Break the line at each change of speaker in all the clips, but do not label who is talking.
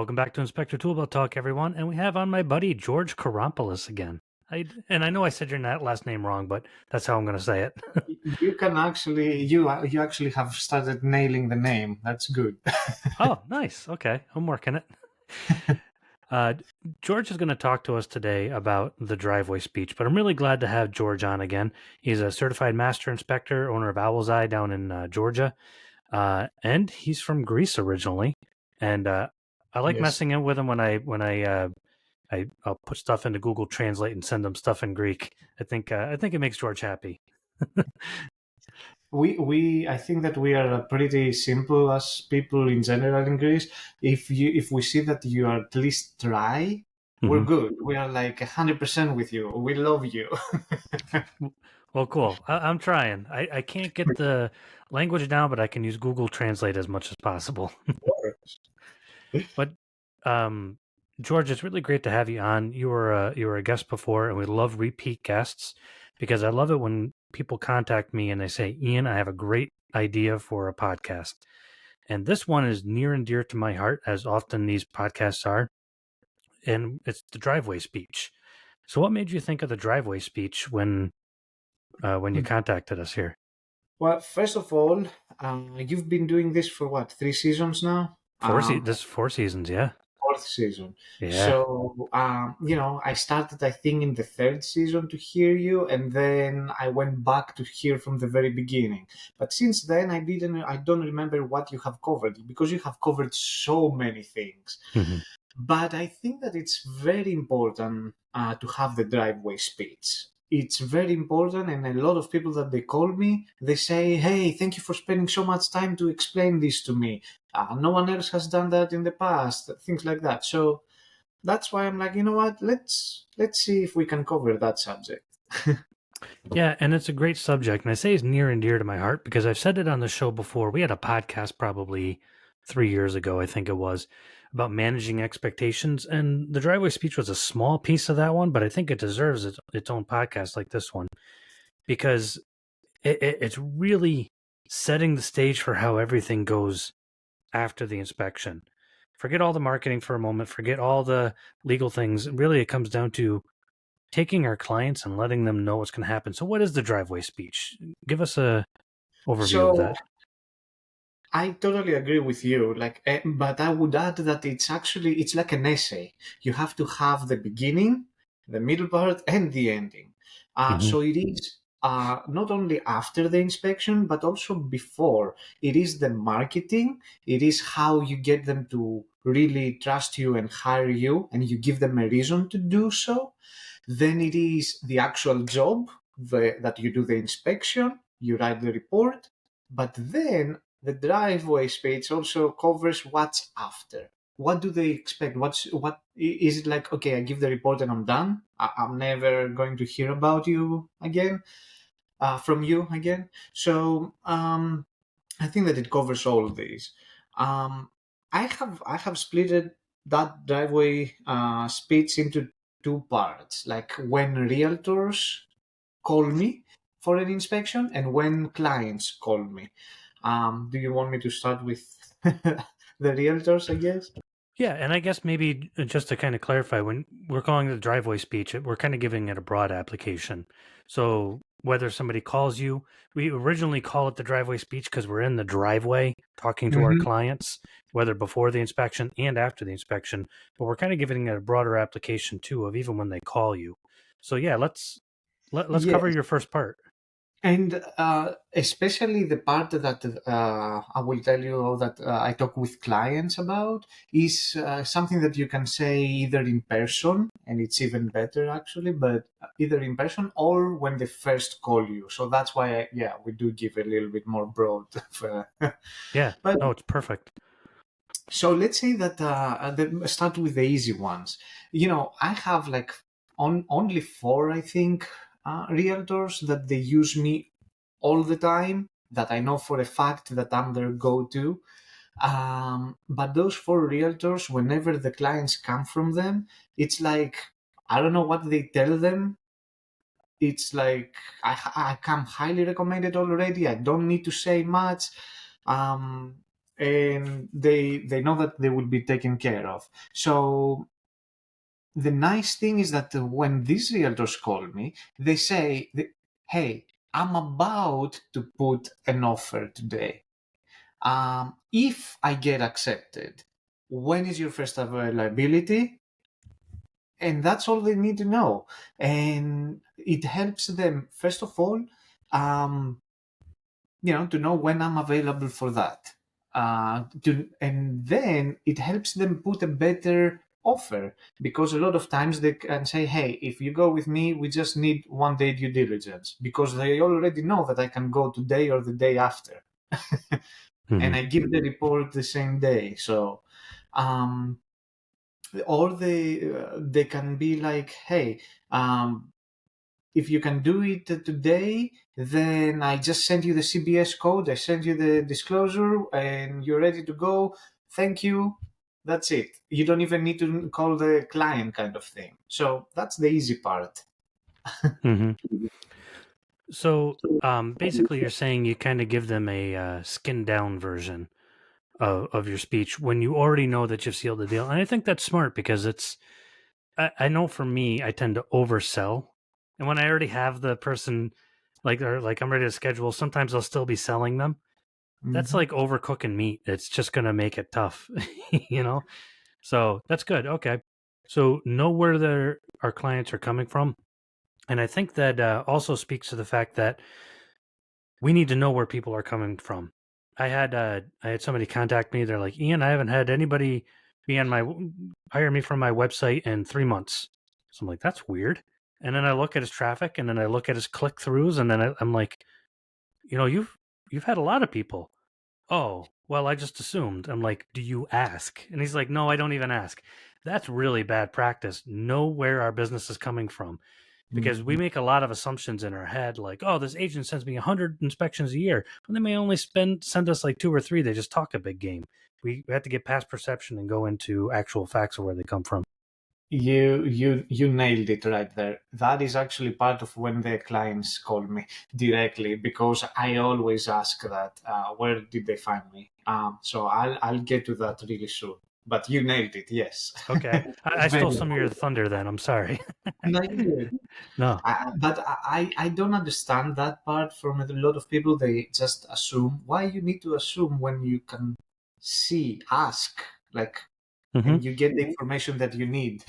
Welcome back to Inspector Toolbelt Talk, everyone. And we have on my buddy George Karampoulis again. And I know I said your last name wrong, but that's how I'm going to say it.
You can actually you actually have started nailing the name. That's good.
Oh, nice. Okay, I'm working it. George is going to talk to us today about the driveway speech, but I'm really glad to have George on again. He's a certified master inspector, owner of Owl's Eye down in Georgia, and he's from Greece originally. And I like
Yes.
messing with him I'll put stuff into Google Translate and send them stuff in Greek. I think it makes George happy.
We I think that we are pretty simple as people in general in Greece. If we see that you are at least try, we're
Mm-hmm.
good. We are like 100% with you. We love you.
Well, cool. I'm trying. I can't get the language down, but I can use Google Translate as much as possible. But um, George, it's really great to have you on. You were a guest before, and we love repeat guests because I love it when people contact me and they say, "Ian, I have a great idea for a podcast." And this one is near and dear to my heart, as often these podcasts are. And it's the driveway speech. So, what made you think of the driveway speech when you contacted us here?
Well, first of all, you've been doing this for what, 3 seasons now?
This 4 seasons, yeah,
Fourth season.
yeah.
So, I started, I think, in the third season to hear you, and then I went back to hear from the very beginning. But since then, I don't remember what you have covered because you have covered so many things.
Mhm.
But I think that it's very important to have the driveway speech. It's very important, and a lot of people that they call me, they say, "Hey, thank you for spending so much time to explain this to me. No one else has done that in the past." Things like that. So that's why I'm like, you know what? Let's see if we can cover that subject.
Yeah, and it's a great subject, and I say it's near and dear to my heart because I've said it on the show before. We had a podcast probably 3 years ago, I think it was, about managing expectations, and the driveway speech was a small piece of that one, but I think it deserves its own podcast like this one because it's really setting the stage for how everything goes after the inspection. Forget all the marketing for a moment, forget all the legal things. Really, it comes down to taking our clients and letting them know what's going to happen. So, what is the driveway speech? Give us a overview of
So
that.
I totally agree with you. But I would add that it's like an essay. You have to have the beginning, the middle part, and the ending.
Hmm.
So it is not only after the inspection, but also before. It is the marketing. It is how you get them to really trust you and hire you, and you give them a reason to do so. Then it is the actual job that you do the inspection, you write the report, but then the driveway speech also covers what's after. What do they expect? What is it like? Okay, I give the report and I'm done. I'm never going to hear about you again, from you again. So I think that it covers all of these. Um, I have split that driveway speech into two parts. Like when realtors call me for an inspection and when clients call me. Do you want me to start with the realtors? I guess.
Yeah, and I guess maybe just to kind of clarify, when we're calling it a driveway speech, we're kind of giving it a broad application. So whether somebody calls you, we originally call it the driveway speech because we're in the driveway talking to our
Hmm.
clients, whether before the inspection and after the inspection. But we're kind of giving it a broader application too of even when they call you. So yeah, let's cover
Yes.
your first part.
And especially the part that I will tell you that I talk with clients about is something that you can say either in person, and it's even better actually, but either in person or when they first call you. So that's why, yeah, we do give a little bit more broad.
Yeah,
But
no, it's perfect.
so let's say that start with the easy ones. I have like only four, I think, realtors that they use me all the time. That I know for a fact that I'm their go-to. But those four realtors, whenever the clients come from them, it's like I don't know what they tell them. It's like I come highly recommended already. I don't need to say much. Um, and they know that they will be taken care of. So the nice thing is that when these realtors call me, they say, "Hey, I'm about to put an offer today. If I get accepted, when is your first availability?" And that's all they need to know. And it helps them, first of all, um, to know when I'm available for that. And then it helps them put a better offer, because a lot of times they can say, "Hey, if you go with me, we just need 1 day due diligence," because they already know that I can go today or the day after.
Hmm.
And I give the report the same day. So, um, or they can be like, "Hey, um, if you can do it today, then I just send you the CBS code, I send you the disclosure, and you're ready to go. Thank you. That's it. You don't even need to call the client," kind of thing. So that's the easy part.
Hmm. So basically, you're saying you kind of give them a skinned down version of your speech when you already know that you've sealed the deal. And I think that's smart because I know for me, I tend to oversell. And when I already have the person, like I'm ready to schedule, sometimes I'll still be selling them. That's
Mhm.
like overcooking meat. It's just going to make it tough, you know? So that's good. Okay. So know where our clients are coming from. And I think that also speaks to the fact that we need to know where people are coming from. I had somebody contact me. They're like, "Ian, I haven't had anybody be on my hire me from my website in 3 months." So I'm like, "That's weird." And then I look at his traffic, and then I look at his click throughs, and then I'm like, you've had a lot of people. Oh, well, I just assumed. I'm like, "Do you ask?" And he's like, "No, I don't even ask." That's really bad practice. Know where our business is coming from, because we
Mhm.
make a lot of assumptions in our head, like, "Oh, this agent sends me 100 inspections a year," and they may only send us like 2 or 3. They just talk a big game. We have to get past perception and go into actual facts of where they come from.
You nailed it right there. That is actually part of when the clients call me directly, because I always ask that, where did they find me? So I'll get to that really soon. But you nailed it. Yes.
Okay, I stole
Very
some of your thunder. Then I'm sorry.
no, you did.
No.
But I don't understand that part from a lot of people. They just assume. Why you need to assume when you can see, ask, like,
Hmm.
and you get the information that you need,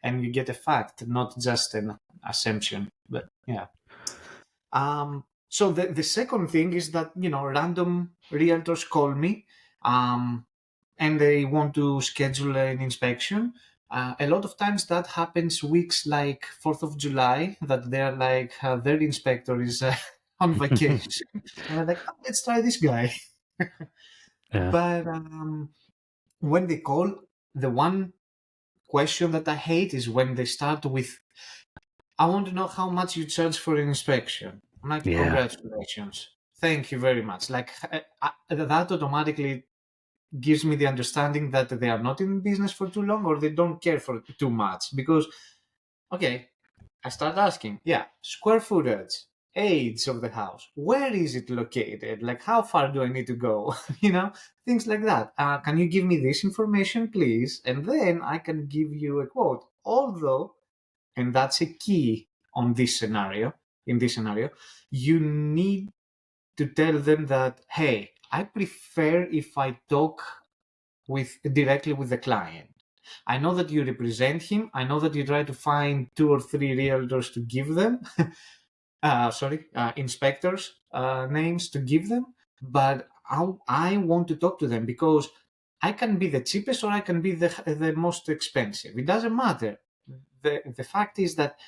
and you get a fact, not just an assumption. But yeah. So the second thing is that, random realtors call me, and they want to schedule an inspection. A lot of times that happens weeks like 4th of July, that they're like, their inspector is on vacation. And they're like, "Oh, let's try this guy."
Yeah.
But when they call, the one question that I hate is when they start with, "I want to know how much you charge for an inspection." I'm like,
Yeah.
"Congratulations. Thank you very much." Like, that automatically gives me the understanding that they are not in business for too long, or they don't care for too much. Because, okay, I start asking, yeah, square footage, age of the house, where is it located? Like, how far do I need to go? Things like that. Can you give me this information, please? And then I can give you a quote. Although, and that's a key on this scenario, in this scenario, you need to tell them that, "Hey, I prefer if I talk directly with the client. I know that you represent him. I know that you try to find 2 or 3 realtors to give them, inspectors names to give them, but I want to talk to them, because I can be the cheapest or I can be the most expensive. It doesn't matter. The fact is that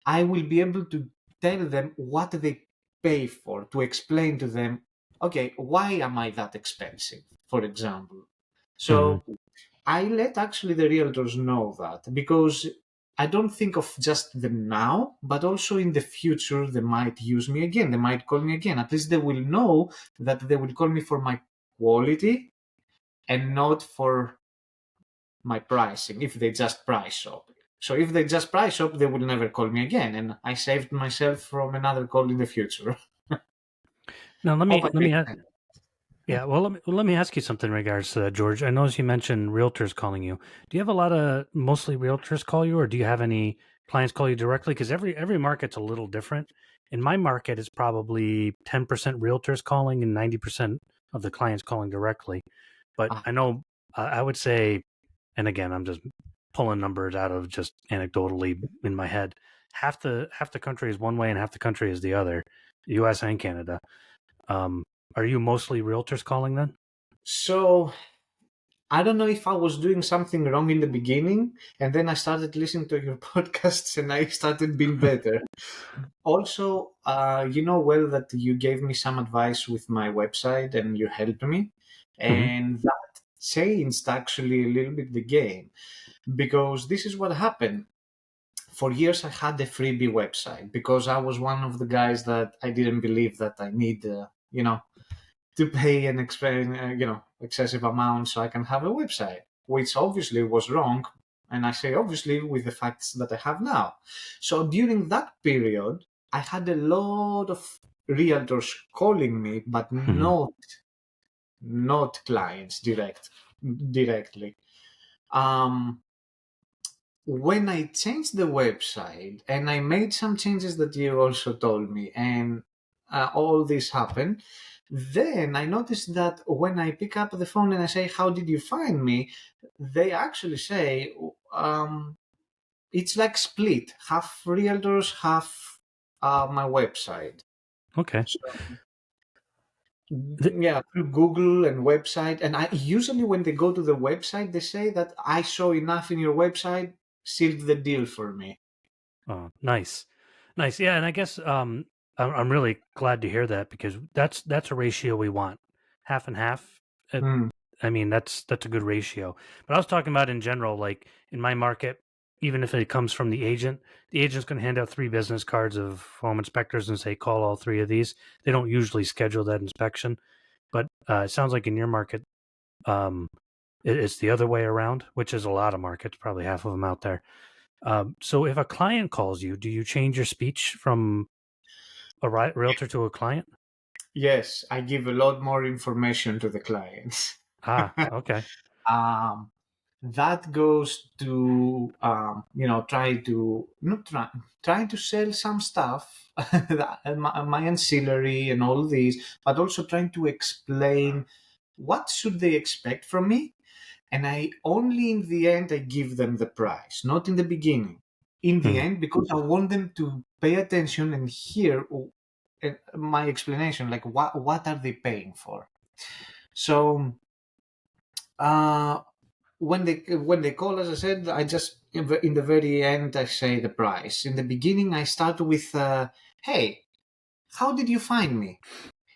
I will be able to tell them what they pay for, to explain to them, okay, why am I that expensive, for example."
Hmm.
So I let actually the realtors know that, because I don't think of just them now, but also in the future they might use me again. They might call me again. At least they will know that they will call me for my quality and not for my pricing, if they just price shop. So if they just price shop, they will never call me again, and I saved myself from another call in the future.
Now let
Hope
me
I
let
made
me
sense.
Yeah, well, let me ask you something in regards to that, George. I noticed you mentioned realtors calling you. Do you have a lot of mostly realtors call you, or do you have any clients call you directly? Because every market's a little different. In my market, it's probably 10% realtors calling and 90% of the clients calling directly. But
Ah,
I know I would say, and again, I'm just pulling numbers out of just anecdotally in my head. Half the country is one way, and half the country is the other, U.S. and Canada. Um, are you mostly realtors calling then?
so I don't know if I was doing something wrong in the beginning, and then I started listening to your podcasts, and I started being better. Also, you know well that you gave me some advice with my website, and you helped me,
Hmm.
and that changed actually a little bit the game, because this is what happened. For years, I had a freebie website because I was one of the guys that I didn't believe that I need, to pay an excessive amount so I can have a website, which obviously was wrong. And I say obviously with the facts that I have now. So during that period, I had a lot of realtors calling me, but
Hmm.
not clients directly. Um, when I changed the website and I made some changes that you also told me, and all this happened, then I noticed that when I pick up the phone and I say, "How did you find me?" they actually say, it's like split, half realtors, half my website.
Okay.
So,
Th-
yeah, through Google and website. And I usually, when they go to the website, they say that I saw enough in your website, sealed the deal for me.
oh, nice, nice. Yeah, and I guess I'm really glad to hear that because that's a ratio we want, half and half. Uh,
Hmm.
I mean, that's a good ratio. But I was talking about in general, like in my market, even if it comes from the agent's going to hand out 3 business cards of home inspectors and say, call all 3 of these. They don't usually schedule that inspection, but it sounds like in your market, um, it's the other way around, which is a lot of markets, probably half of them out there. So if a client calls you, do you change your speech from a realtor to a client?
Yes, I give a lot more information to the clients.
Ah, okay.
um, that goes to try to not try trying to sell some stuff, my ancillary and all these, but also trying to explain what should they expect from me. And I only in the end I give them the price, not in the beginning. In the
Hmm.
end, because I want them to pay attention and hear my explanation, like what are they paying for. So uh, when they call, as I said, I just in the very end I say the price. In the beginning, I start with, "Hey, how did you find me?"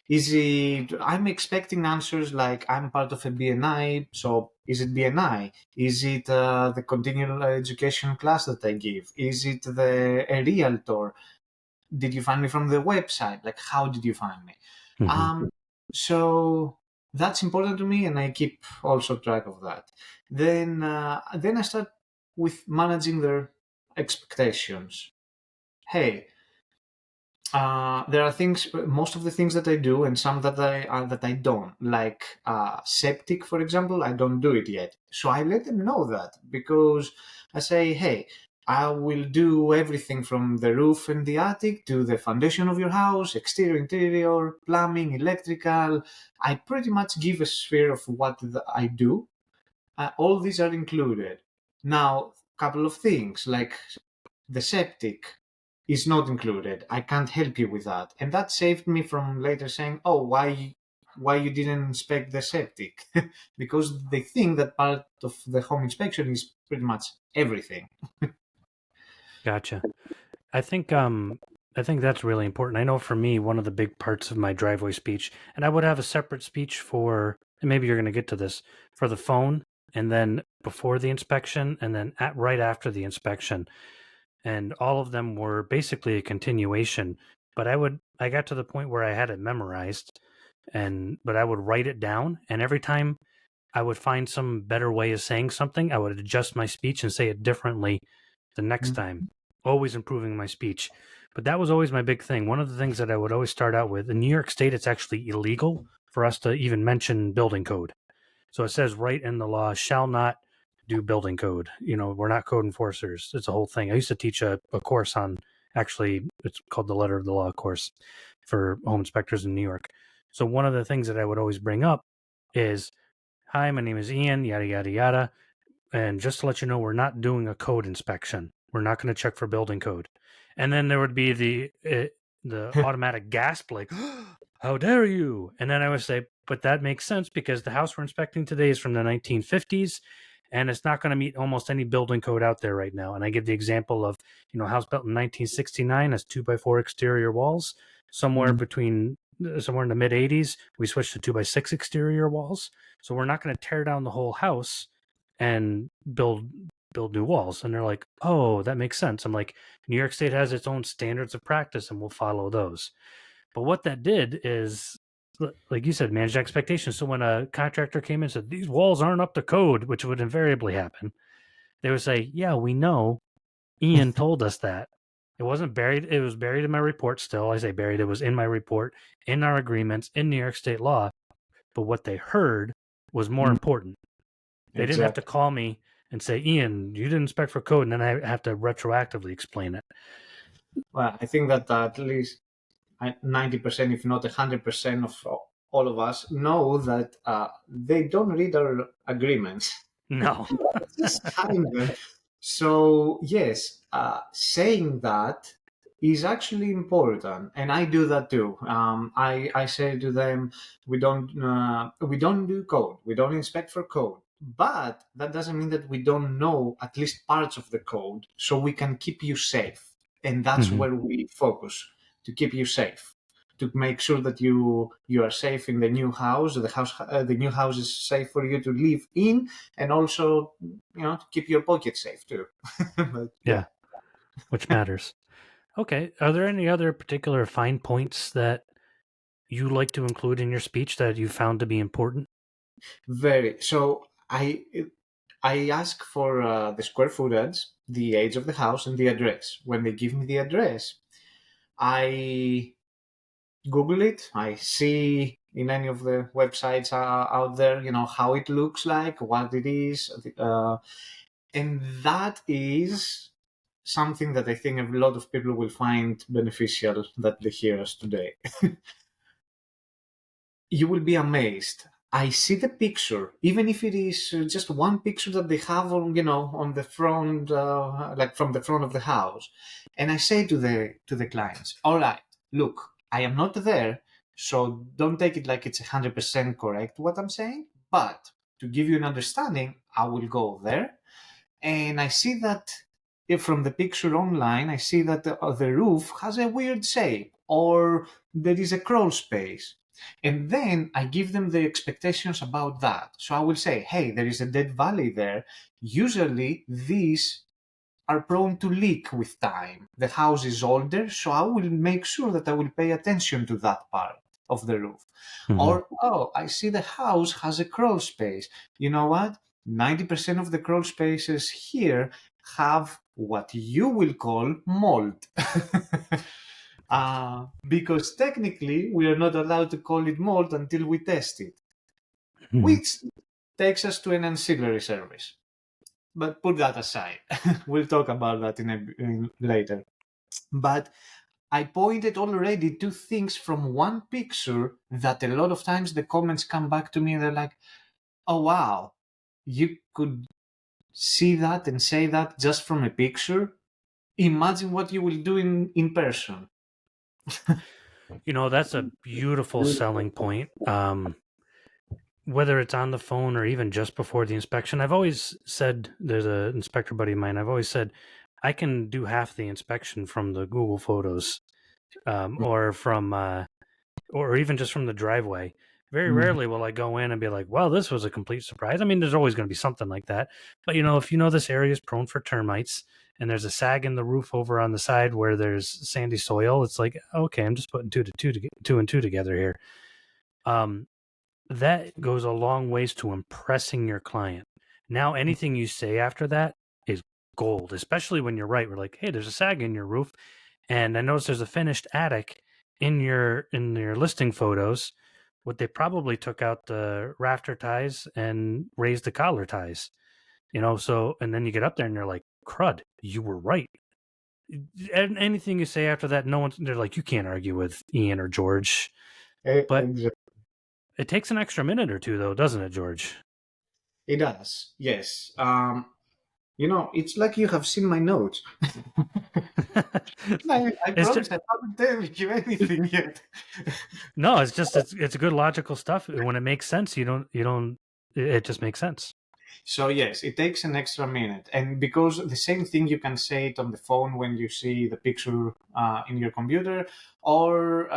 Is it? I'm expecting answers like I'm part of a BNI, so is it BNI? Is it the continual education class that I give? Is it a realtor? Did you find me from the website? Like, how did you find me?
Hmm.
So that's important to me, and I keep also track of that. Then I start with managing their expectations. Hey, there are things, most of the things that I do, and some that I don't. Like septic, for example, I don't do it yet. So I let them know that, because I say, hey, I will do everything from the roof and the attic to the foundation of your house, exterior, interior, plumbing, electrical. I pretty much give a sphere of what I do. All these are included. Now, couple of things like the septic is not included. I can't help you with that. And that saved me from later saying, "Oh, why you didn't inspect the septic?" Because they think that part of the home inspection is pretty much everything.
Gotcha. I think um I think that's really important. I know for me, one of the big parts of my driveway speech, and I would have a separate speech for, and maybe you're going to get to this, for the phone, and then before the inspection, and then right after the inspection, and all of them were basically a continuation. But I got to the point where I had it memorized, and but I would write it down, and every time I would find some better way of saying something, I would adjust my speech and say it differently the next time, always improving my speech. But that was always my big thing. One of the things that I would always start out with, in New York State, it's actually illegal for us to even mention building code. So it says right in the law, shall not do building code. We're not code enforcers. It's a whole thing. I used to teach a course on, actually, it's called the Letter of the Law course for home inspectors in New York. So one of the things that I would always bring up is, hi, my name is Ian, yada, yada, yada. And just to let you know, we're not doing a code inspection. We're not going to check for building code. And then there would be the automatic gasp, like, how dare you? And then I would say, but that makes sense because the house we're inspecting today is from the 1950s, and it's not going to meet almost any building code out there right now. And I give the example of, house built in 1969 has 2x4 exterior walls. Somewhere
Mm.
between somewhere in the mid 80s, we switched to 2x6 exterior walls. So we're not going to tear down the whole house and build new walls. And they're like, oh, that makes sense. I'm like, New York State has its own standards of practice, and we'll follow those. But what that did is, like you said, manage expectations. So when a contractor came in and said, these walls aren't up to code, which would invariably happen, they would say, yeah, we know. Ian told us that. It wasn't buried. It was buried in my report still. I say buried. It was in my report, in our agreements, in New York State law. But what they heard was more
Mm.
important. They didn't have to
Exactly.
call me and say, Ian, you didn't inspect for code. And then I have to retroactively explain it.
Well, I think that at least 90%, if not 100% of all of us know that they don't read our agreements.
No.
Just sign them. So, yes, saying that is actually important. And I do that too. I say to them, we don't do code. We don't inspect for code. But that doesn't mean that we don't know at least parts of the code so we can keep you safe. And that's
Mhm.
where we focus, to keep you safe, to make sure that you are safe in the new house. The new house is safe for you to live in, and also to keep your pocket safe too. But yeah.
Yeah, which matters. Okay. Are there any other particular fine points that you like to include in your speech that you found to be important?
Very. So I ask for the square footage, the age of the house, and the address. When they give me the address, I Google it. I see in any of the websites out there, how it looks like, what it is, and that is something that I think a lot of people will find beneficial that they hear us today. You will be amazed. I see the picture, even if it is just one picture that they have on the front, like from the front of the house, and I say to the clients, "All right, look, I am not there, so don't take it like it's 100% correct what I'm saying, but to give you an understanding, I will go there, and I see that if from the picture online, I see that the roof has a weird shape, or there is a crawl space." And then I give them the expectations about that. So I will say, hey, there is a dead valley there. Usually these are prone to leak with time. The house is older, so I will make sure that I will pay attention to that part of the roof.
Mhm.
Or, oh, I see the house has a crawl space. You know what? 90% of the crawl spaces here have what you will call mold. Because technically we are not allowed to call it mold until we test it,
Mhm.
which takes us to an ancillary service. But put that aside. We'll talk about that later. But I pointed already to things from one picture that a lot of times the comments come back to me and they're like, oh wow, you could see that and say that just from a picture. Imagine what you will do in person.
That's a beautiful selling point. Whether it's on the phone or even just before the inspection, I've always said, there's an inspector buddy of mine, I've always said, I can do half the inspection from the Google Photos, or from, or even just from the driveway. Very
Mhm.
rarely will I go in and be like, well, this was a complete surprise. I mean, there's always going to be something like that. But, if this area is prone for termites and there's a sag in the roof over on the side where there's sandy soil, it's like, okay, I'm just putting two and two together here. That goes a long ways to impressing your client. Now, anything you say after that is gold, especially when you're right. We're like, hey, there's a sag in your roof, and I noticed there's a finished attic in your listing photos. What they probably took out the rafter ties and raised the collar ties. So and then you get up there and you're like, crud, you were right. And anything you say after that, no one's they're like, you can't argue with Ian or George. But
Exactly.
it takes an extra minute or two, though, doesn't it, George?
It does, yes. It's like you have seen my notes. I
It's just
promise I haven't told you anything yet.
no, it's a good logical stuff. When it makes sense, you don't. It just makes sense.
So yes, it takes an extra minute, and because the same thing you can say it on the phone when you see the picture in your computer, or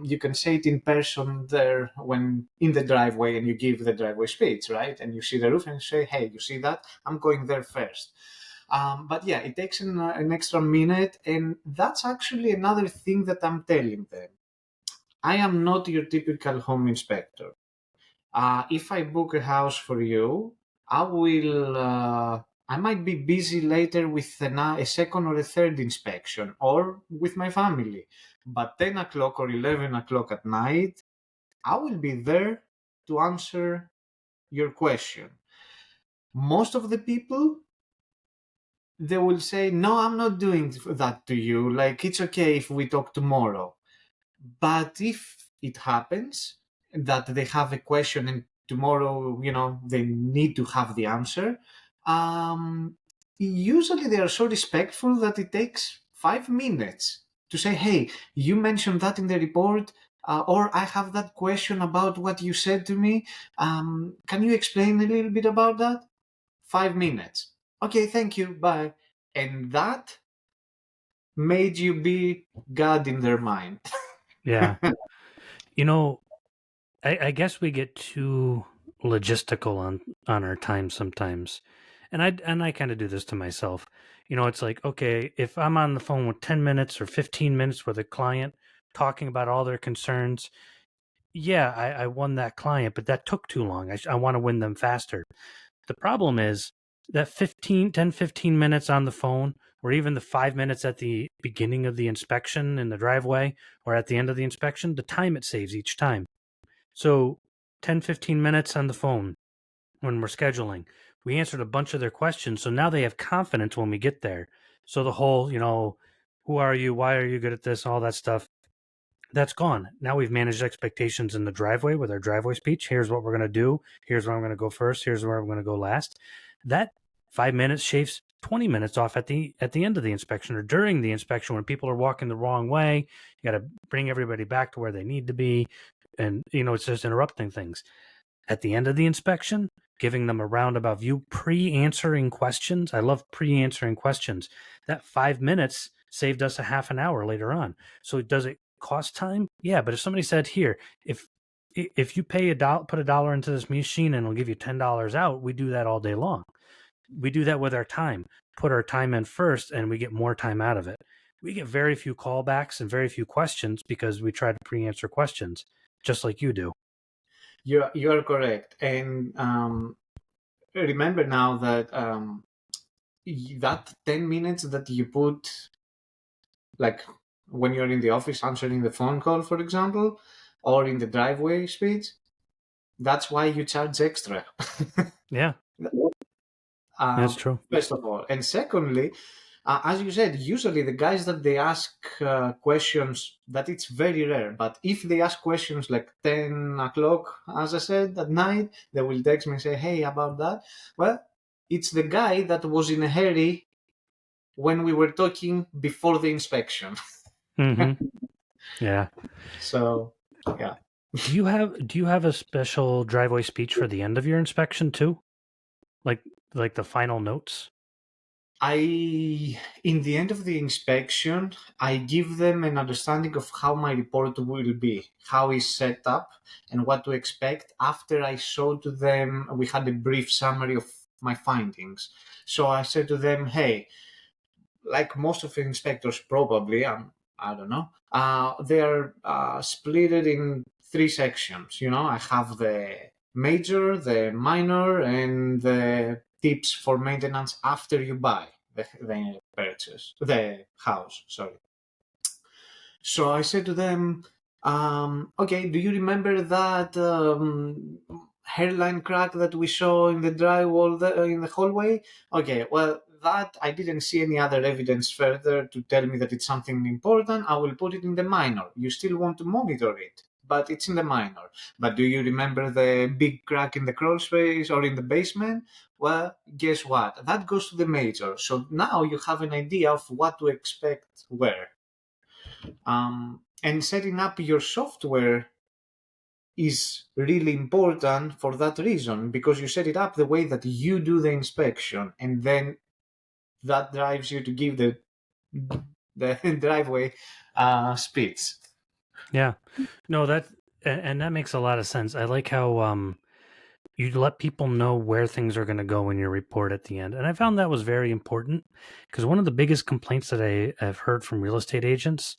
you can say it in person there when in the driveway and you give the driveway speech, right? And you see the roof and say, "Hey, you see that? I'm going there first." But yeah, it takes an extra minute, and that's actually another thing that I'm telling them. I am not your typical home inspector. If I book a house for you, I will. I might be busy later with a second or a third inspection, or with my family. But 10 o'clock or 11 o'clock at night, I will be there to answer your question. Most of the people, they will say, "No, I'm not doing that to you. Like, it's okay if we talk tomorrow." But if it happens that they have a question and tomorrow, they need to have the answer, usually they are so respectful that it takes 5 minutes to say, "Hey, you mentioned that in the report, or I have that question about what you said to me. Can you explain a little bit about that?" 5 minutes. Okay, thank you. Bye. And that made you be God in their mind.
Yeah, you know, I guess we get too logistical on our time sometimes, and I kind of do this to myself. It's like, okay, if I'm on the phone with 10 minutes or 15 minutes with a client talking about all their concerns, yeah, I won that client, but that took too long. I want to win them faster. The problem is that 15 minutes on the phone, or even the 5 minutes at the beginning of the inspection in the driveway or at the end of the inspection, the time it saves each time. So 10, 15 minutes on the phone when we're scheduling, we answered a bunch of their questions. So now they have confidence when we get there. So the whole, who are you? Why are you good at this? All that stuff, that's gone. Now we've managed expectations in the driveway with our driveway speech. Here's what we're going to do. Here's where I'm going to go first. Here's where I'm going to go last. That 5 minutes shaves 20 minutes off at the end of the inspection or during the inspection when people are walking the wrong way. You got to bring everybody back to where they need to be, and it's just interrupting things. At the end of the inspection, giving them a roundabout view, pre-answering questions. I love pre-answering questions. That 5 minutes saved us a half an hour later on. So does it cost time? Yeah, but if somebody said, here, if you pay put $1 into this machine and it'll give you $10 out, we do that all day long. We do that with our time. Put our time in first and we get more time out of it. We get very few callbacks and very few questions because we try to pre-answer questions, just like you do.
You are correct, and remember now that that 10 minutes that you put, like when you're in the office answering the phone call, for example, or in the driveway speech, that's why you charge extra.
Yeah, that's true.
First of all, and secondly, as you said, usually the guys that they ask questions, that it's very rare. But if they ask questions like 10 o'clock, as I said, at night, they will text me and say, "Hey, about that." Well, it's the guy that was in a hurry when we were talking before the inspection.
Mm-hmm. Yeah.
So, yeah.
Do you have a special driveway speech for the end of your inspection too? Like like the final notes?
In the end of the inspection, I give them an understanding of how my report will be, how it's set up, and what to expect after I showed to them. We had a brief summary of my findings. So I said to them, "Hey, like most of the inspectors probably, I don't know, they are split in three sections. I have the major, the minor, and the tips for maintenance after you buy the house. Sorry." So I said to them, Okay, do you remember that hairline crack that we saw in the drywall in the hallway? Okay, well, that I didn't see any other evidence further to tell me that it's something important. I will put it in the minor. You still want to monitor it, but it's in the minor. But do you remember the big crack in the crawl space or in the basement? Well, guess what? That goes to the major. So now you have an idea of what to expect where. And setting up your software is really important for that reason because you set it up the way that you do the inspection, and then that drives you to give the driveway speeds.
Yeah. No, and that makes a lot of sense. I like how you let people know where things are going to go in your report at the end. And I found that was very important because one of the biggest complaints that I have heard from real estate agents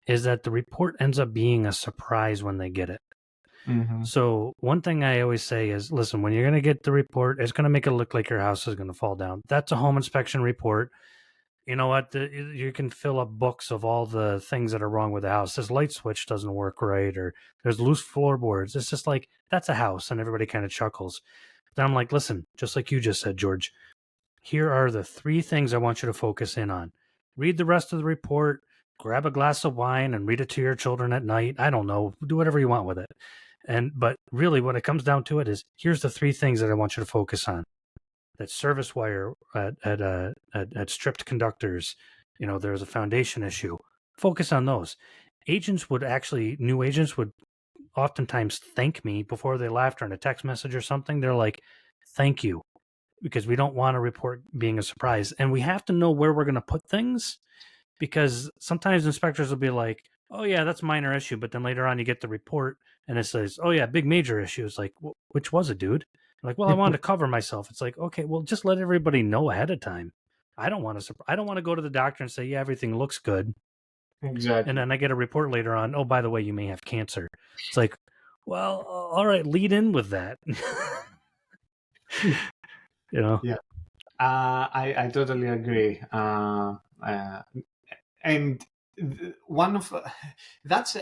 is that the report ends up being a surprise when they get it.
Mm-hmm.
So one thing I always say is, listen, when you're going to get the report, it's going to make it look like your house is going to fall down. That's a home inspection report. You know what? You can fill up books of all the things that are wrong with the house. This light switch doesn't work right, or there's loose floorboards. It's just like, that's a house, and everybody kind of chuckles. Then I'm like, listen, just like you just said, George, here are the three things I want you to focus in on. Read the rest of the report, grab a glass of wine and read it to your children at night. I don't know, do whatever you want with it. But really what it comes down to it is, here's the three things that I want you to focus on. That service wire at stripped conductors, there's a foundation issue. Focus on those. New agents would oftentimes thank me before they left or in a text message or something. They're like, thank you, because we don't want a report being a surprise. And we have to know where we're going to put things, because sometimes inspectors will be like, oh, yeah, that's a minor issue. But then later on, you get the report and it says, oh, yeah, big major issue. It's like, which was it, dude? Like, well, I wanted to cover myself. It's like, okay, well, just let everybody know ahead of time. I don't want to go to the doctor and say, yeah, everything looks good. And
Exactly.
then I get a report later on, oh, by the way, you may have cancer. It's like, well, all right, lead in with that. you know?
Yeah, I totally agree. And one of that's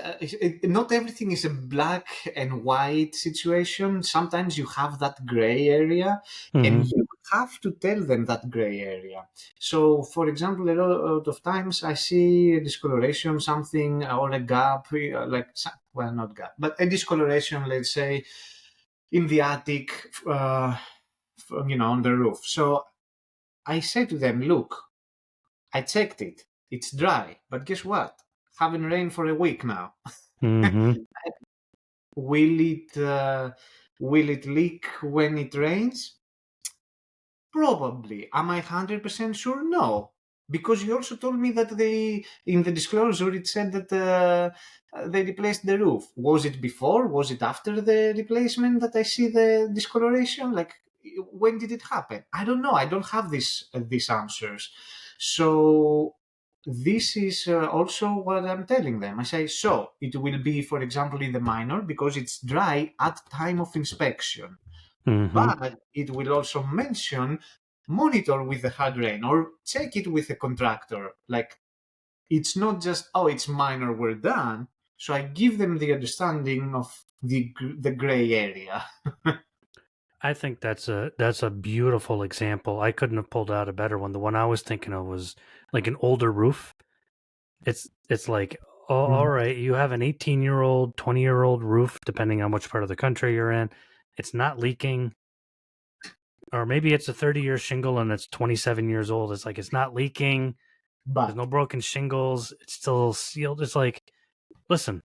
not everything is a black and white situation. Sometimes you have that gray area, and
Mm-hmm.
you have to tell them that gray area. So for example, a lot of times I see a discoloration, something, or a gap, well, not gap, but a discoloration, let's say, in the attic, on the roof. So I say to them, look, I checked it. It's dry. But guess what? Haven't rained for a week now.
Mm-hmm.
Will it leak when it rains? Probably. Am I 100% sure? No. Because you also told me that in the disclosure, it said that they replaced the roof. Was it before? Was it after the replacement that I see the discoloration? Like, when did it happen? I don't know. I don't have these answers. So this is also what I'm telling them. I say, so it will be, for example, in the minor because it's dry at time of inspection,
Mm-hmm.
but it will also mention monitor with the hard rain or check it with a contractor. Like, it's not just, oh, it's minor, we're done. So I give them the understanding of the gray area.
I think that's a beautiful example. I couldn't have pulled out a better one. The one I was thinking of was like an older roof. It's like, oh, all
Mhm.
right, you have an 18-year-old, 20-year-old roof, depending on which part of the country you're in. It's not leaking, or maybe it's a 30-year shingle and it's 27 years old. It's like, it's not leaking. There's no
But
broken shingles. It's still sealed. It's like, listen,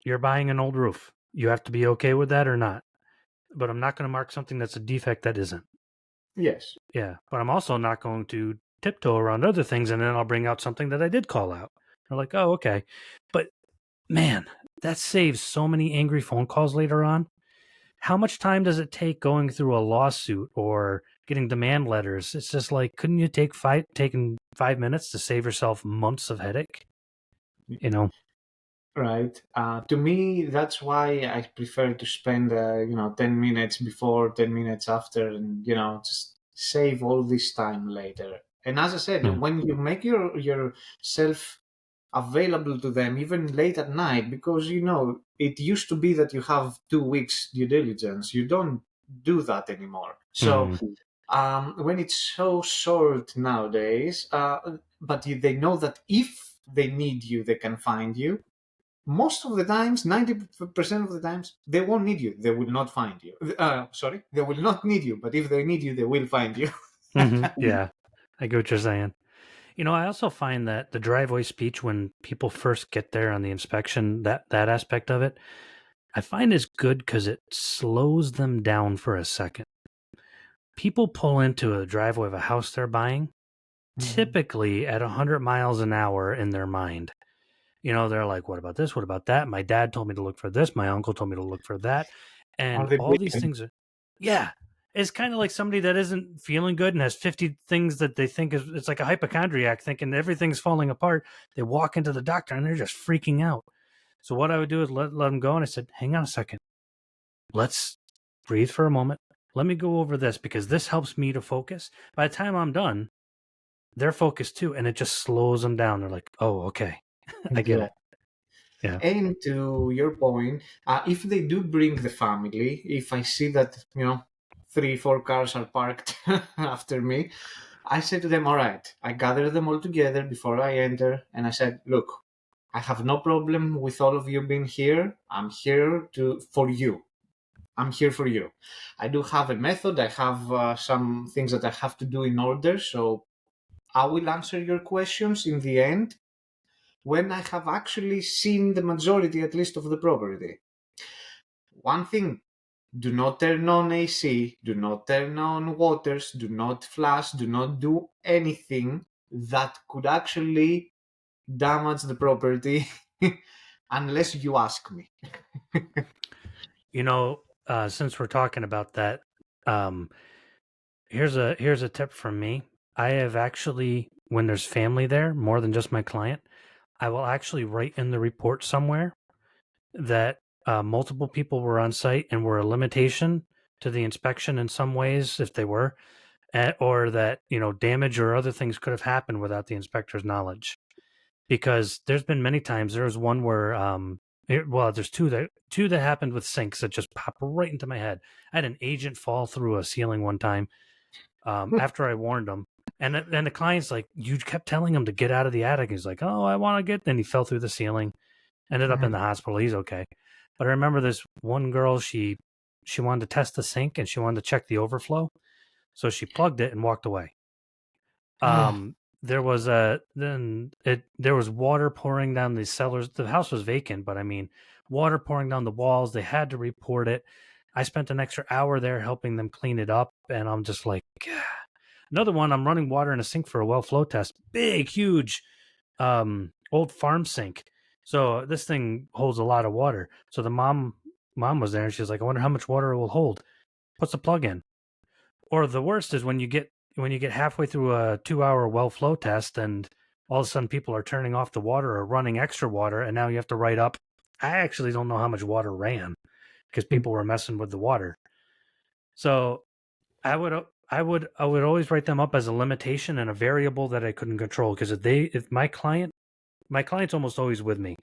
you're buying an old roof. You have to be okay with that or not. But I'm not going to mark something that's a defect that isn't.
yes,
Yeah, but I'm also not going to tiptoe around other things, and then I'll bring out something that I did call out. They're like, oh, okay. But man, that saves so many angry phone calls later on. How much time does it take going through a lawsuit or getting demand letters? It's just like, couldn't you taking 5 minutes to save yourself months of headache? You know?
right. To me, that's why I prefer to spend 10 minutes before, 10 minutes after, and just save all this time later. And as I said,
Yeah.
when you make yourself available to them even late at night, because it used to be that you have 2 weeks due diligence. You don't do that anymore. So
Hmm.
when it's so short nowadays, but they know that if they need you, they can find you. Most of the times, 90% of the times, they won't need you. They will not find you. Sorry, they will not need you. But if they need you, they will find you.
Hmm. Yeah, I get what you're saying. I also find that the driveway speech when people first get there on the inspection, that aspect of it, I find is good because it slows them down for a second. People pull into a driveway of a house they're buying,
Mhm.
typically at 100 miles an hour in their mind. They're like, what about this? What about that? My dad told me to look for this. My uncle told me to look for that.
Are
And
they
all these
brilliant?
things are, yeah. It's kind of like somebody that isn't feeling good and has 50 things that they think is, it's like a hypochondriac thinking everything's falling apart. They walk into the doctor and they're just freaking out. So what I would do is let them go. And I said, hang on a second. Let's breathe for a moment. Let me go over this because this helps me to focus. By the time I'm done, they're focused too. And it just slows them down. They're like, oh, okay. I get it.
Exactly.
Yeah.
And to your point, if they do bring the family, if I see that, 3, 4 cars are parked after me, I say to them, all right, I gather them all together before I enter. And I said, look, I have no problem with all of you being here. I'm here for you. I'm here for you. I do have a method. I have some things that I have to do in order. So I will answer your questions in the end when I have actually seen the majority, at least, of the property. One thing, do not turn on AC, do not turn on waters, do not flash, do not do anything that could actually damage the property unless you ask me.
Since we're talking about that, um, here's a tip from me. I have actually, when there's family there, more than just my client, I will actually write in the report somewhere that multiple people were on site and were a limitation to the inspection in some ways, if they were, or that damage or other things could have happened without the inspector's knowledge. Because there's been many times. There was one where there's two that happened with sinks that just popped right into my head. I had an agent fall through a ceiling one time after I warned him, and then the client's like, you kept telling him to get out of the attic. He's like, oh, I want to get. Then he fell through the ceiling, ended up in
Mhm.
the hospital. He's okay. But I remember this one girl. She wanted to test the sink and she wanted to check the overflow, so she plugged it and walked away.
Oh,
um there was water pouring down the cellars. The house was vacant, but I mean, water pouring down the walls. They had to report it. I spent an extra hour there helping them clean it up, and I'm just like, "Gah." Another one, I'm running water in a sink for a well flow test. Big, huge, old farm sink. So this thing holds a lot of water. So the mom was there and she's like, I wonder how much water it will hold. Puts the plug in. Or the worst is when you get halfway through a 2-hour well flow test and all of a sudden people are turning off the water or running extra water, and now you have to write up, I actually don't know how much water ran because people were messing with the water. So I would always write them up as a limitation and a variable that I couldn't control, because if my client's almost always with me,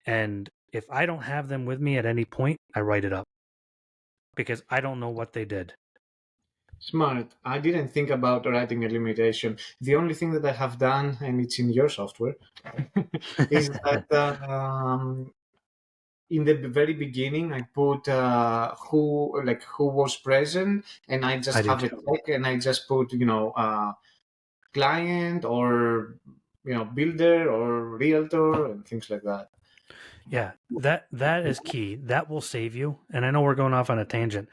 and if I don't have them with me at any point, I write it up because I don't know what they did.
smart. I didn't think about writing a limitation. The only thing that I have done, and it's in your software, is that in the very beginning I put who was present, and I
I
just
do
have a
too.
check, and I just put client, or builder, or realtor, and things like that.
Yeah, that is key. That will save you. And I know we're going off on a tangent,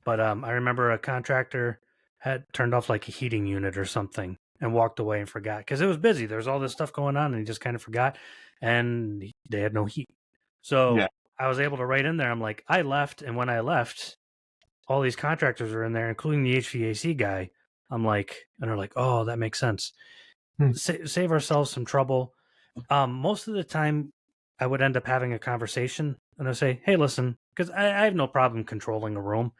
but I remember a contractor had turned off like a heating unit or something and walked away and forgot because it was busy. There was all this stuff going on, and he just kind of forgot, and they had no heat.
Yeah.
So I was able to write in there. I'm like, I left, and when I left, all these contractors were in there, including the HVAC guy. I'm like, and they're like, oh, that makes sense.
Hmm.
Save ourselves some trouble. Most of the time, I would end up having a conversation and I say, "Hey, listen," because I have no problem controlling a room.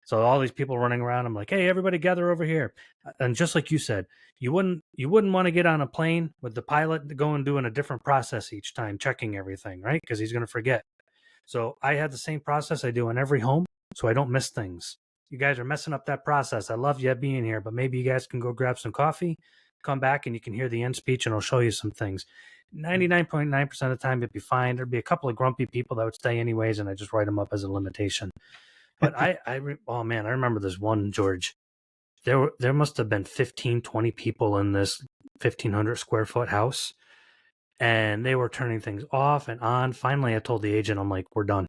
So all these people running around, I'm like, hey, everybody gather over here. And just like you said, you wouldn't want to get on a plane with the pilot going doing a different process each time, checking everything, right? Because he's going to forget. So I had the same process I do in every home, so I don't miss things. You guys are messing up that process. I love you being here, but maybe you guys can go grab some coffee, come back, and you can hear the end speech, and I'll show you some things. 99.9% of the time, it'd be fine. There'd be a couple of grumpy people that would stay anyways, and I just write them up as a limitation. But oh man, I remember this one, George. There must have been 15, 20 people in this 1,500 square foot house, and they were turning things off and on. Finally, I told the agent, I'm like, we're done.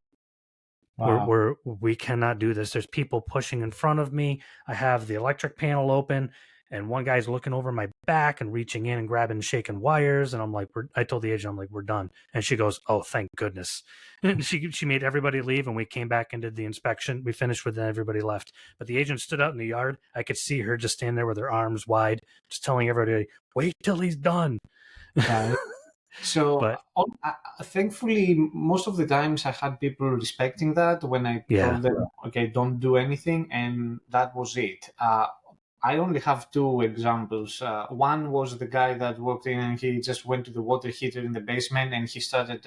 Wow.
We cannot do this. There's people pushing in front of me. I have the electric panel open, and one guy's looking over my back and reaching in and grabbing, shaking wires. And I'm like, I told the agent, I'm like, we're done. And she goes, oh, thank goodness. And she made everybody leave, and we came back and did the inspection. We finished with it, and everybody left. But the agent stood out in the yard. I could see her just stand there with her arms wide, just telling everybody, wait till he's done.
Right. So,
But
thankfully, most of the times I had people respecting that when I
yeah,
told them, okay, don't do anything, and that was it. I only have two examples. One was the guy that walked in and he just went to the water heater in the basement and he started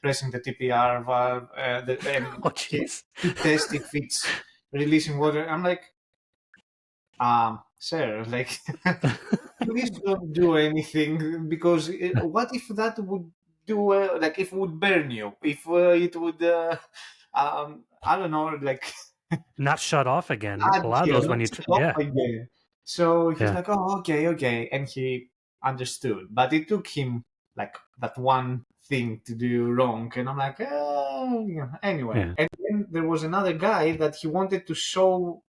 pressing the TPR valve and
oh
he
jeez.
to test if it's releasing water. I'm like, sir, like, please don't do anything because what if that would do like if it would burn you if it would I don't know like
Not shut off again.
add
A lot of
here
those when
not
you,
stop
yeah,
again. So he's
yeah,
like, oh, okay, okay, and he understood, but it took him like that one thing to do wrong, and I'm like, yeah. Anyway,
yeah.
and then there was another guy that he wanted to show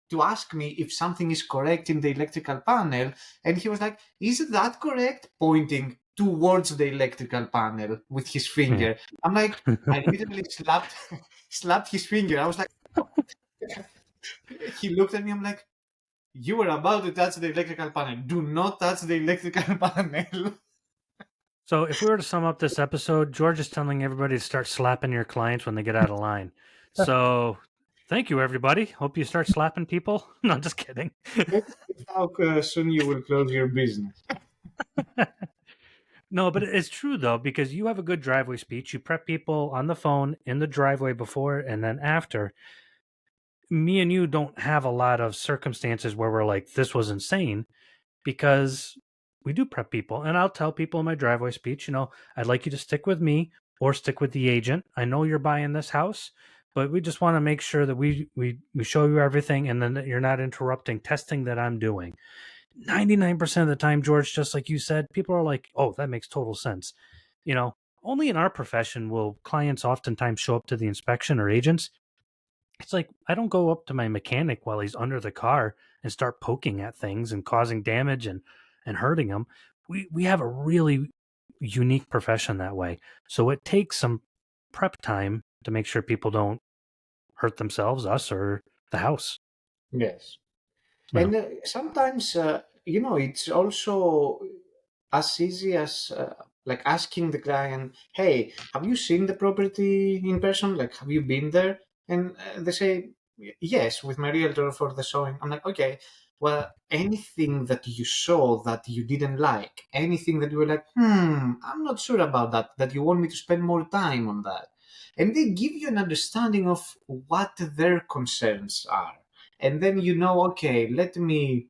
to ask me if something is correct in the electrical panel. And he was like, is that correct? Pointing towards the electrical panel with his
Yeah.
finger. I'm like, I literally slapped slapped his finger. I was like, he looked at me, I'm like, you were about to touch the electrical panel. Do not touch the electrical panel.
So if we were to sum up this episode, George is telling everybody to start slapping your clients when they get out of line. So thank you, everybody. Hope you start slapping people. No, just kidding.
Let's see how soon you will close your business.
No, but it's true though, because you have a good driveway speech. You prep people on the phone in the driveway before and then after. Me and you don't have a lot of circumstances where we're like, this was insane, because we do prep people. And I'll tell people in my driveway speech, I'd like you to stick with me or stick with the agent. I know you're buying this house, but we just want to make sure that we show you everything and then that you're not interrupting testing that I'm doing. 99% of the time, George, just like you said, people are like, oh, that makes total sense. You know, only in our profession will clients oftentimes show up to the inspection, or agents. It's like, I don't go up to my mechanic while he's under the car and start poking at things and causing damage and hurting them. We have a really unique profession that way. So it takes some prep time to make sure people don't hurt themselves, us, or the house.
Yes.
Yeah.
And sometimes, it's also as easy as like asking the client, "Hey, have you seen the property in person? Like, have you been there?" And they say, "Yes, with my realtor for the showing." I'm like, "Okay, well, anything that you saw that you didn't like, anything that you were like, I'm not sure about that, that you want me to spend more time on that," and they give you an understanding of what their concerns are, and then okay, let me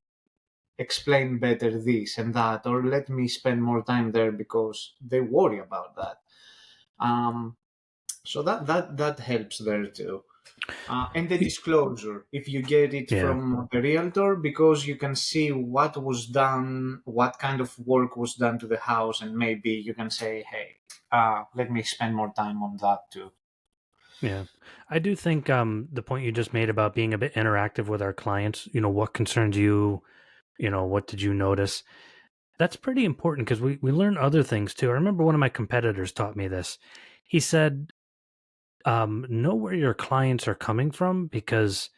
explain better this and that, or let me spend more time there because they worry about that. So that helps there too. And the disclosure, if you get it
Yeah.
from the realtor, because you can see what was done, what kind of work was done to the house, and maybe you can say, hey, let me spend more time on that too.
Yeah. I do think the point you just made about being a bit interactive with our clients, what concerns you, what did you notice? That's pretty important because we learn other things too. I remember one of my competitors taught me this. He said, know where your clients are coming from, because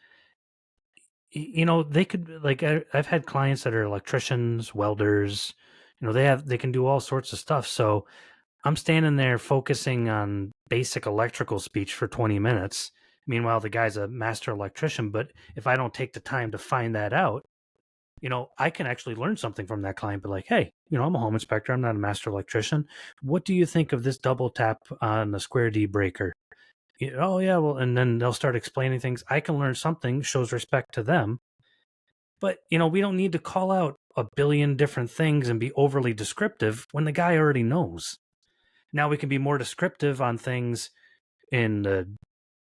they could, like, I've had clients that are electricians, welders, they can do all sorts of stuff. So I'm standing there focusing on basic electrical speech for 20 minutes, Meanwhile, the guy's a master electrician. But if I don't take the time to find that out, I can actually learn something from that client. But like, hey, I'm a home inspector. I'm not a master electrician. What do you think of this double tap on the square D breaker? Oh yeah, well, and then they'll start explaining things. I can learn something, shows respect to them. But we don't need to call out a billion different things and be overly descriptive when the guy already knows. Now we can be more descriptive on things in the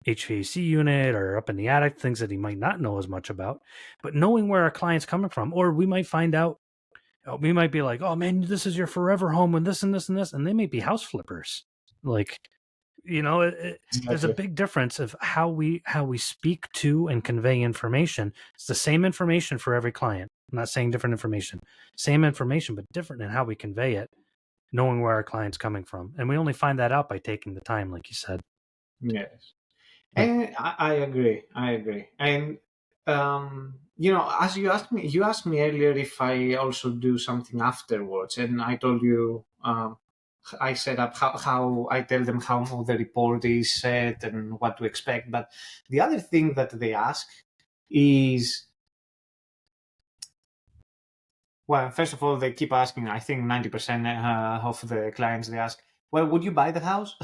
HVAC unit or up in the attic, things that he might not know as much about. But knowing where our client's coming from, or we might find out, we might be like, oh man, this is your forever home and this and this and this. And they may be house flippers. Like, there's a
Exactly.
big difference of how we speak to and convey information. It's the same information for every client. I'm not saying different information, same information, but different in how we convey it, knowing where our client's coming from. And we only find that out by taking the time, like you said.
Yes.
Yeah.
And I agree. I agree. And as you asked me earlier if I also do something afterwards, and I told you I set up how I tell them how the report is set and what to expect. But the other thing that they ask is, well, first of all, they keep asking. I think 90% of the clients they ask, well, would you buy the house?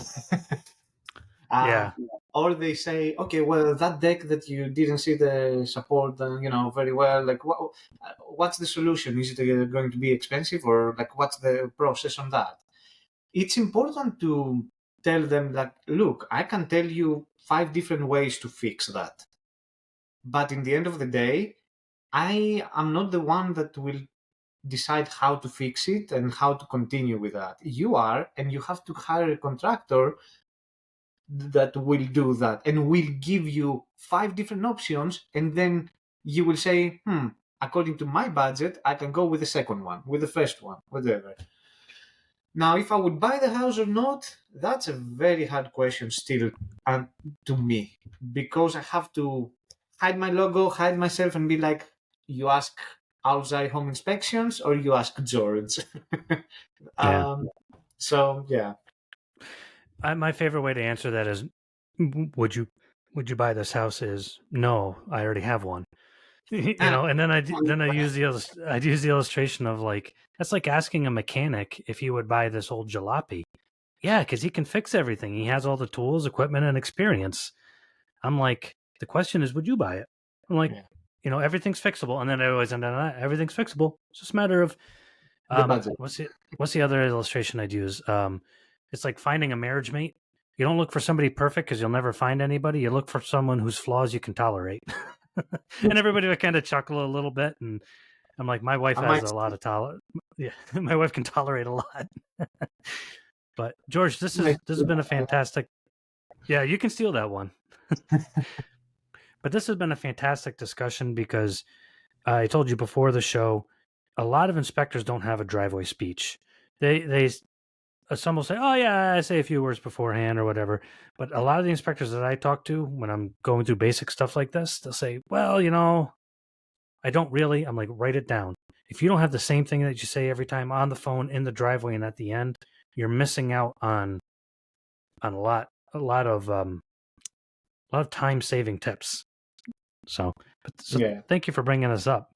Uh,
Yeah.
or they say, okay, well, that deck that you didn't see the support, very well. Like, what's the solution? Is it going to be expensive, or like, what's the process on that? It's important to tell them that, look, I can tell you 5 different ways to fix that, but in the end of the day, I am not the one that will decide how to fix it and how to continue with that. You are, and you have to hire a contractor that will do that and will give you 5 different options, and then you will say, according to my budget I can go with the second one, with the first one, whatever. Now, if I would buy the house or not, that's a very hard question still, to me, because I have to hide my logo, hide myself, and be like, you ask outside home inspections or you ask George.
Yeah.
um, so yeah.
My favorite way to answer that is, would you buy this house? Is no, I already have one.
Ah,
And then I use I'd use the illustration of like, that's like asking a mechanic if he would buy this old jalopy. Yeah, because he can fix everything. He has all the tools, equipment, and experience. I'm like, the question is, would you buy it? I'm like,
yeah,
everything's fixable, and then I always end on that. Everything's fixable. It's just a matter of
the budget.
what's the other illustration I'd use? It's like finding a marriage mate. You don't look for somebody perfect because you'll never find anybody. You look for someone whose flaws you can tolerate. And everybody would kind of chuckle a little bit, and I'm like, my wife
I
has
might
a lot of tolerance. Yeah, my wife can tolerate a lot. But George, this has been a fantastic. Yeah, you can steal that one. But this has been a fantastic discussion because I told you before the show, a lot of inspectors don't have a driveway speech. They some will say, "Oh yeah, I say a few words beforehand or whatever." But a lot of the inspectors that I talk to when I'm going through basic stuff like this, they'll say, "Well, I don't really." I'm like, "Write it down. If you don't have the same thing that you say every time on the phone, in the driveway, and at the end, you're missing out on a lot of time saving tips." So
Yeah.
thank you for bringing this up.